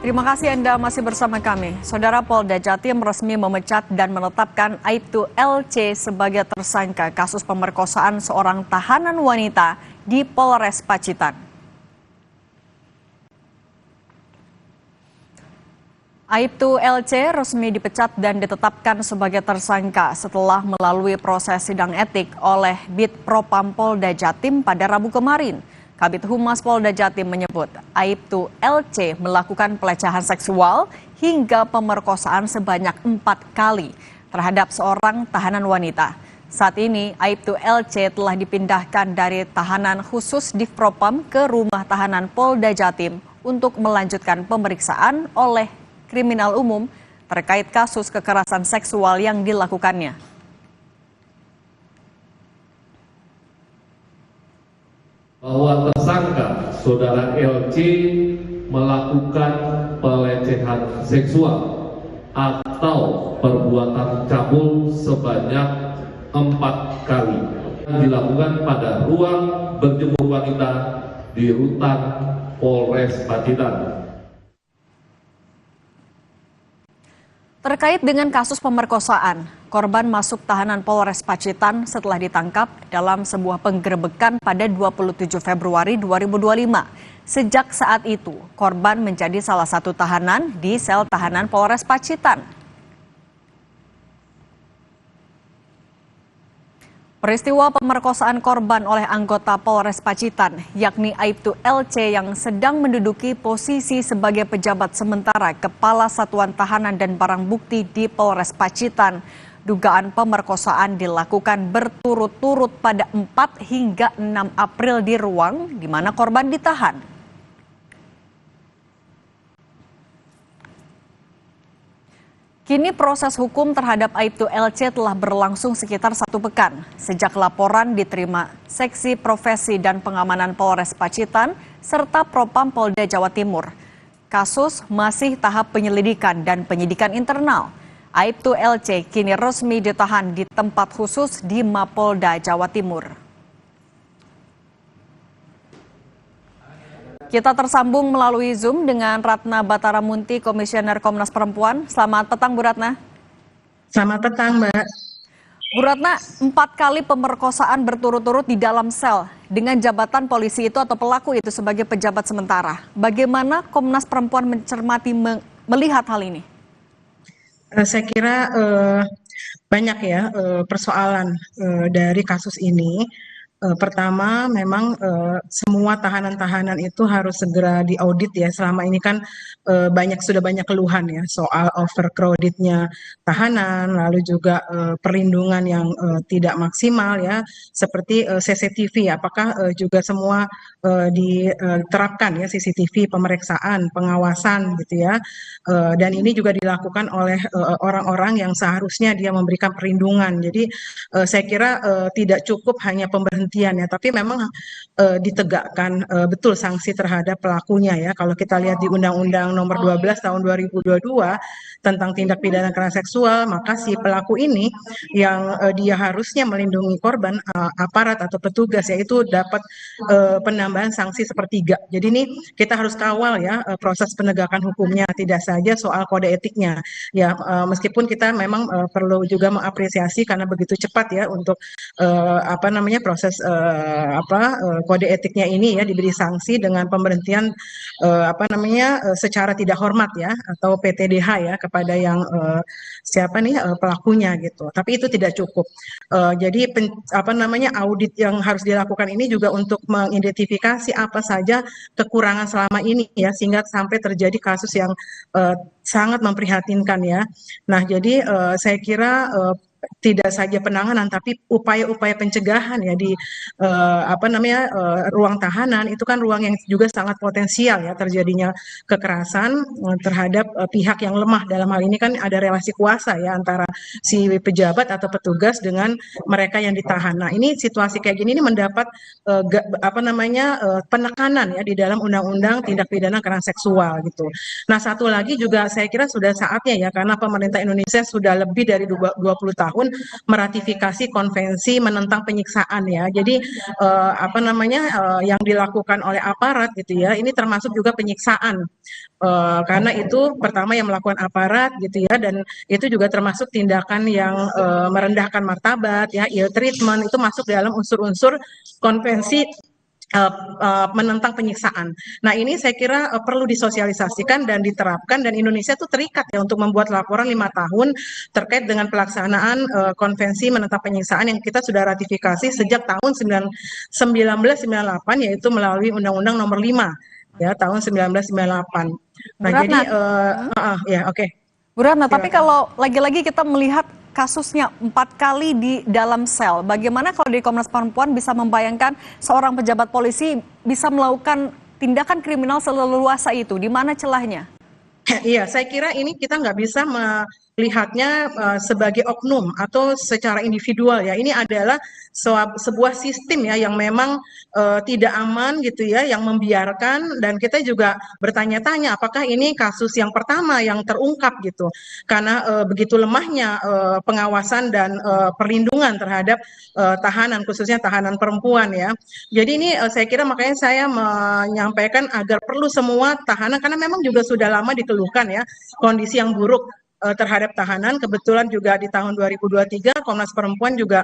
Terima kasih Anda masih bersama kami. Saudara Polda Jatim resmi memecat dan menetapkan Aibtu LC sebagai tersangka kasus pemerkosaan seorang tahanan wanita di Polres Pacitan. Aibtu LC resmi dipecat dan ditetapkan sebagai tersangka setelah melalui proses sidang etik oleh Bid Propam Polda Jatim pada Rabu kemarin. Kabid Humas Polda Jatim menyebut Aibtu LC melakukan pelecehan seksual hingga pemerkosaan sebanyak 4 kali terhadap seorang tahanan wanita. Saat ini Aibtu LC telah dipindahkan dari tahanan khusus Divpropam ke rumah tahanan Polda Jatim untuk melanjutkan pemeriksaan oleh kriminal umum terkait kasus kekerasan seksual yang dilakukannya. Bahwa tersangka saudara LC melakukan pelecehan seksual atau perbuatan cabul sebanyak 4 kali dilakukan pada ruang berjemur wanita di Rutan Polres Pacitan. Terkait dengan kasus pemerkosaan, korban masuk tahanan Polres Pacitan setelah ditangkap dalam sebuah penggerebekan pada 27 Februari 2025. Sejak saat itu, korban menjadi salah satu tahanan di sel tahanan Polres Pacitan. Peristiwa pemerkosaan korban oleh anggota Polres Pacitan, yakni Aibtu LC yang sedang menduduki posisi sebagai pejabat sementara Kepala Satuan Tahanan dan Barang Bukti di Polres Pacitan. Dugaan pemerkosaan dilakukan berturut-turut pada 4 hingga 6 April di ruang di mana korban ditahan. Kini proses hukum terhadap Aibtu LC telah berlangsung sekitar 1 pekan sejak laporan diterima Seksi Profesi dan Pengamanan Polres Pacitan serta Propam Polda Jawa Timur. Kasus masih tahap penyelidikan dan penyidikan internal. Aibtu LC kini resmi ditahan di tempat khusus di Mapolda Jawa Timur. Kita tersambung melalui Zoom dengan Ratna Bataramunti, Komisioner Komnas Perempuan. Selamat petang, Bu Ratna. Selamat petang, Mbak. Bu Ratna, 4 kali pemerkosaan berturut-turut di dalam sel dengan jabatan polisi itu atau pelaku itu sebagai pejabat sementara. Bagaimana Komnas Perempuan mencermati melihat hal ini? Saya kira banyak ya persoalan dari kasus ini. Pertama, memang semua tahanan-tahanan itu harus segera diaudit ya. Selama ini kan sudah banyak keluhan ya soal overcrowdednya tahanan, lalu juga perlindungan yang tidak maksimal ya, seperti CCTV. Apakah juga semua diterapkan ya CCTV, pemeriksaan, pengawasan gitu ya. Dan ini juga dilakukan oleh orang-orang yang seharusnya dia memberikan perlindungan. Jadi saya kira tidak cukup hanya pemberhentian ya, tapi memang ditegakkan betul sanksi terhadap pelakunya ya. Kalau kita lihat di Undang-Undang Nomor 12 Tahun 2022 tentang tindak pidana kekerasan seksual, maka si pelaku ini yang dia harusnya melindungi korban, aparat atau petugas, yaitu dapat penambahan sanksi sepertiga. Jadi ini kita harus kawal ya proses penegakan hukumnya, tidak saja soal kode etiknya ya, meskipun kita memang perlu juga mengapresiasi karena begitu cepat ya untuk proses kode etiknya ini ya, diberi sanksi dengan pemberhentian secara tidak hormat ya, atau PTDH ya kepada yang pelakunya gitu. Tapi itu tidak cukup. Jadi audit yang harus dilakukan ini juga untuk mengidentifikasi apa saja kekurangan selama ini ya, sehingga sampai terjadi kasus yang sangat memprihatinkan ya. Nah, jadi saya kira tidak saja penanganan tapi upaya-upaya pencegahan ya di ruang tahanan itu kan ruang yang juga sangat potensial ya terjadinya kekerasan terhadap pihak yang lemah. Dalam hal ini kan ada relasi kuasa ya antara si pejabat atau petugas dengan mereka yang ditahan. Nah, ini situasi kayak gini ini mendapat penekanan ya di dalam Undang-Undang Tindak Pidana Kekerasan Seksual gitu. Nah, satu lagi juga saya kira sudah saatnya ya, karena pemerintah Indonesia sudah lebih dari 20 tahun meratifikasi konvensi menentang penyiksaan ya. Jadi yang dilakukan oleh aparat gitu ya, ini termasuk juga penyiksaan. Karena itu pertama yang melakukan aparat gitu ya, dan itu juga termasuk tindakan yang merendahkan martabat ya, ill treatment, itu masuk dalam unsur-unsur konvensi menentang penyiksaan. Nah ini saya kira perlu disosialisasikan dan diterapkan, dan Indonesia tuh terikat ya untuk membuat laporan 5 tahun terkait dengan pelaksanaan konvensi menentang penyiksaan yang kita sudah ratifikasi sejak tahun 1998, yaitu melalui Undang-Undang Nomor 5 ya tahun 1998. Nah jadi ya oke. Bu Ratna, tapi kalau lagi-lagi kita melihat kasusnya 4 kali di dalam sel, bagaimana kalau di Komnas Perempuan bisa membayangkan seorang pejabat polisi bisa melakukan tindakan kriminal seleluasa itu? Di mana celahnya? Iya, saya kira ini kita nggak bisa melihatnya sebagai oknum atau secara individual ya. Ini adalah sebuah sistem ya yang memang tidak aman gitu ya, yang membiarkan, dan kita juga bertanya-tanya apakah ini kasus yang pertama yang terungkap gitu. Karena begitu lemahnya pengawasan dan perlindungan terhadap tahanan, khususnya tahanan perempuan ya. Jadi ini saya kira makanya saya menyampaikan agar perlu semua tahanan, karena memang juga sudah lama dikeluhkan ya kondisi yang buruk terhadap tahanan. Kebetulan juga di tahun 2023 Komnas Perempuan juga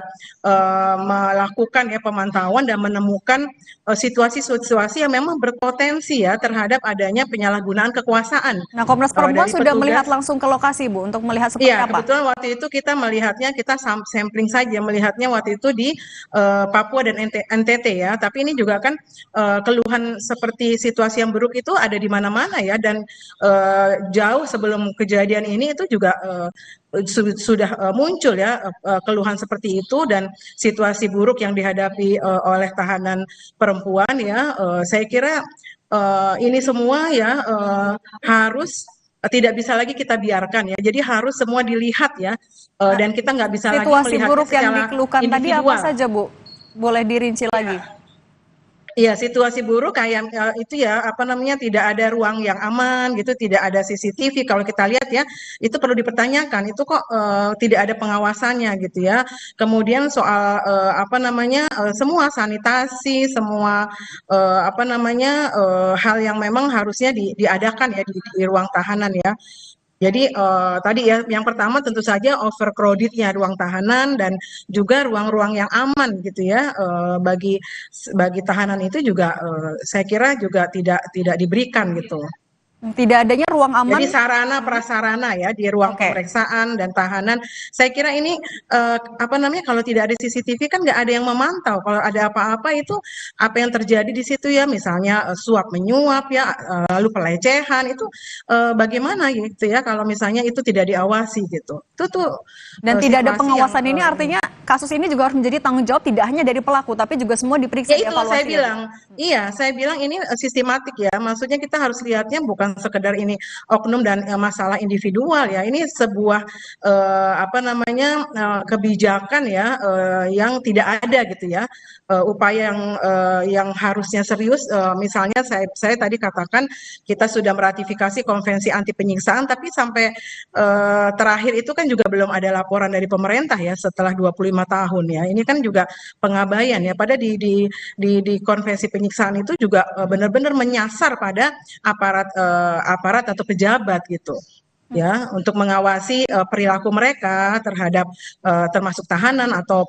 melakukan ya pemantauan dan menemukan situasi-situasi yang memang berpotensi ya terhadap adanya penyalahgunaan kekuasaan. Nah, Komnas Perempuan sudah melihat langsung ke lokasi, Bu, untuk melihat seperti apa? Iya, kebetulan waktu itu kita melihatnya, kita sampling saja melihatnya waktu itu di Papua dan NTT ya. Tapi ini juga kan keluhan seperti situasi yang buruk itu ada di mana-mana ya, dan jauh sebelum kejadian ini itu juga sudah muncul ya keluhan seperti itu dan situasi buruk yang dihadapi oleh tahanan perempuan ya. Saya kira ini semua ya harus tidak bisa lagi kita biarkan ya. Jadi harus semua dilihat ya, dan kita nggak bisa lagi melihatnya situasi buruk yang dikeluhkan tadi apa saja, Bu? Boleh dirinci lagi? Iya, situasi buruk kayak itu ya, tidak ada ruang yang aman gitu, tidak ada CCTV. Kalau kita lihat ya, itu perlu dipertanyakan. Itu kok tidak ada pengawasannya gitu ya. Kemudian soal semua sanitasi, semua hal yang memang harusnya diadakan ya di ruang tahanan ya. Jadi tadi ya, yang pertama tentu saja overcrowded-nya ruang tahanan, dan juga ruang-ruang yang aman gitu ya bagi tahanan itu juga saya kira juga tidak diberikan gitu. Tidak adanya ruang aman. Jadi sarana prasarana ya di ruang pemeriksaan dan tahanan. Saya kira ini kalau tidak ada CCTV kan nggak ada yang memantau. Kalau ada apa-apa itu apa yang terjadi di situ ya, misalnya suap menyuap ya, lalu pelecehan itu bagaimana gitu ya kalau misalnya itu tidak diawasi gitu. Itu tuh dan tidak ada pengawasan ini artinya kasus ini juga harus menjadi tanggung jawab tidak hanya dari pelaku tapi juga semua diperiksa, ya, dievaluasi. Itu saya bilang. Iya, saya bilang ini sistematik ya. Maksudnya kita harus lihatnya bukan sekedar ini oknum dan masalah individual ya. Ini sebuah kebijakan ya yang tidak ada gitu ya. Upaya yang harusnya serius. Misalnya saya tadi katakan kita sudah meratifikasi konvensi anti penyiksaan, tapi sampai terakhir itu kan juga belum ada laporan dari pemerintah ya setelah 25 tahun ya. Ini kan juga pengabaian ya. Pada di konvensi penyiksaan itu juga benar-benar menyasar pada aparat atau pejabat gitu ya, untuk mengawasi perilaku mereka terhadap termasuk tahanan atau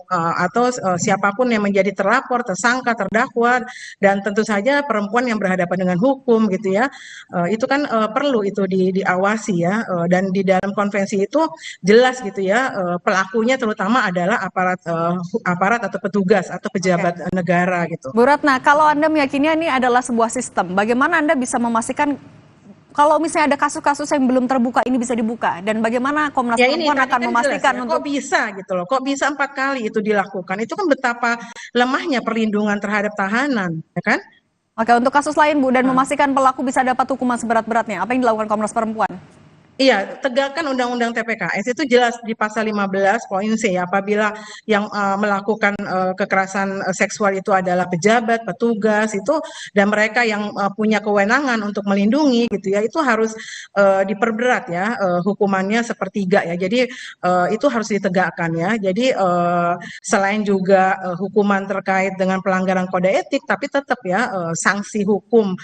siapapun yang menjadi terlapor, tersangka, terdakwa, dan tentu saja perempuan yang berhadapan dengan hukum gitu ya. Itu kan perlu itu diawasi ya, dan di dalam konvensi itu jelas gitu ya, pelakunya terutama adalah aparat atau petugas atau pejabat negara gitu. Bu Ratna, kalau Anda meyakini ini adalah sebuah sistem, bagaimana Anda bisa memastikan kalau misalnya ada kasus-kasus yang belum terbuka ini bisa dibuka, dan bagaimana Komnas Perempuan akan memastikan ya, kok bisa gitu loh, kok bisa 4 kali itu dilakukan? Itu kan betapa lemahnya perlindungan terhadap tahanan, ya kan? Oke, untuk kasus lain Bu, dan memastikan pelaku bisa dapat hukuman seberat-beratnya, apa yang dilakukan Komnas Perempuan? Iya, tegakkan Undang-Undang TPKS itu jelas di pasal 15 poin C, apabila yang melakukan kekerasan seksual itu adalah pejabat, petugas itu, dan mereka yang punya kewenangan untuk melindungi gitu ya, itu harus diperberat ya, hukumannya sepertiga ya. Jadi itu harus ditegakkan ya. Jadi selain juga hukuman terkait dengan pelanggaran kode etik, tapi tetap ya sanksi hukum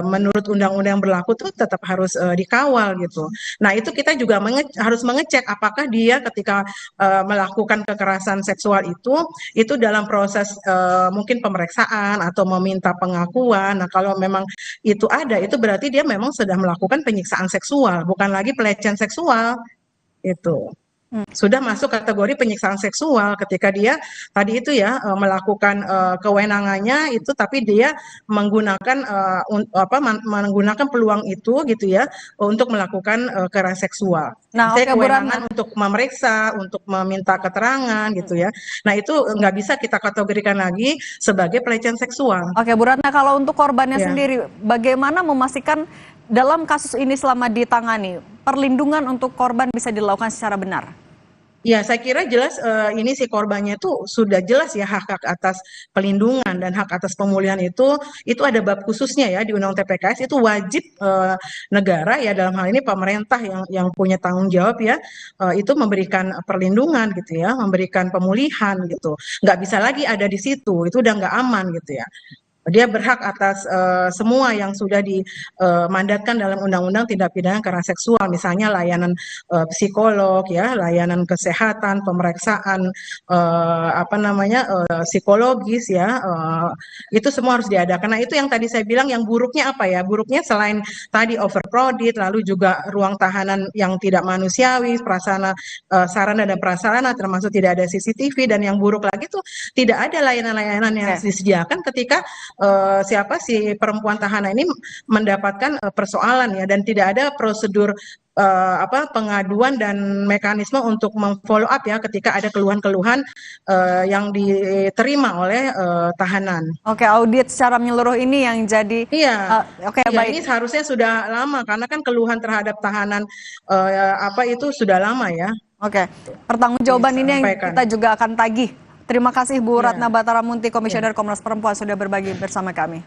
menurut undang-undang yang berlaku itu tetap harus dikawal gitu. Nah, itu kita juga harus mengecek apakah dia ketika melakukan kekerasan seksual itu dalam proses mungkin pemeriksaan atau meminta pengakuan. Nah, kalau memang itu ada, itu berarti dia memang sudah melakukan penyiksaan seksual, bukan lagi pelecehan seksual. Itu sudah masuk kategori penyiksaan seksual ketika dia tadi itu ya melakukan kewenangannya itu, tapi dia menggunakan menggunakan peluang itu gitu ya untuk melakukan kekerasan seksual. Nah, Saya oke Bu kewenangan Ratna. untuk memeriksa, untuk meminta keterangan gitu ya. Nah, itu nggak bisa kita kategorikan lagi sebagai pelecehan seksual. Oke Bu Ratna, kalau untuk korbannya Ya. sendiri, bagaimana memastikan dalam kasus ini selama ditangani, perlindungan untuk korban bisa dilakukan secara benar? Ya, saya kira jelas ini si korbannya itu sudah jelas ya hak-hak atas pelindungan dan hak atas pemulihan itu ada bab khususnya ya di Undang TPKS, itu wajib negara ya dalam hal ini pemerintah yang punya tanggung jawab ya itu memberikan perlindungan gitu ya, memberikan pemulihan gitu. Nggak bisa lagi ada di situ, itu udah nggak aman gitu ya. Dia berhak atas semua yang sudah dimandatkan dalam Undang-Undang Tindak Pidana Kekerasan Seksual, misalnya layanan psikolog, ya, layanan kesehatan, pemeriksaan psikologis, ya, itu semua harus diadakan. Nah, itu yang tadi saya bilang, yang buruknya apa ya? Buruknya selain tadi overcrowded, lalu juga ruang tahanan yang tidak manusiawi, sarana dan prasarana, termasuk tidak ada CCTV, dan yang buruk lagi tuh tidak ada layanan-layanan yang disediakan ketika si perempuan tahanan ini mendapatkan persoalan ya, dan tidak ada prosedur pengaduan dan mekanisme untuk memfollow up ya ketika ada keluhan-keluhan yang diterima oleh tahanan. Oke, audit secara menyeluruh ini yang jadi Iya, oke, iya, baik. ini seharusnya sudah lama karena kan keluhan terhadap tahanan itu sudah lama ya. Oke, pertanggungjawaban ini yang Disampaikan. kita juga akan tagih. Terima kasih Bu Iya. Ratna Batara Munti, Komisioner Komnas Perempuan sudah berbagi bersama kami.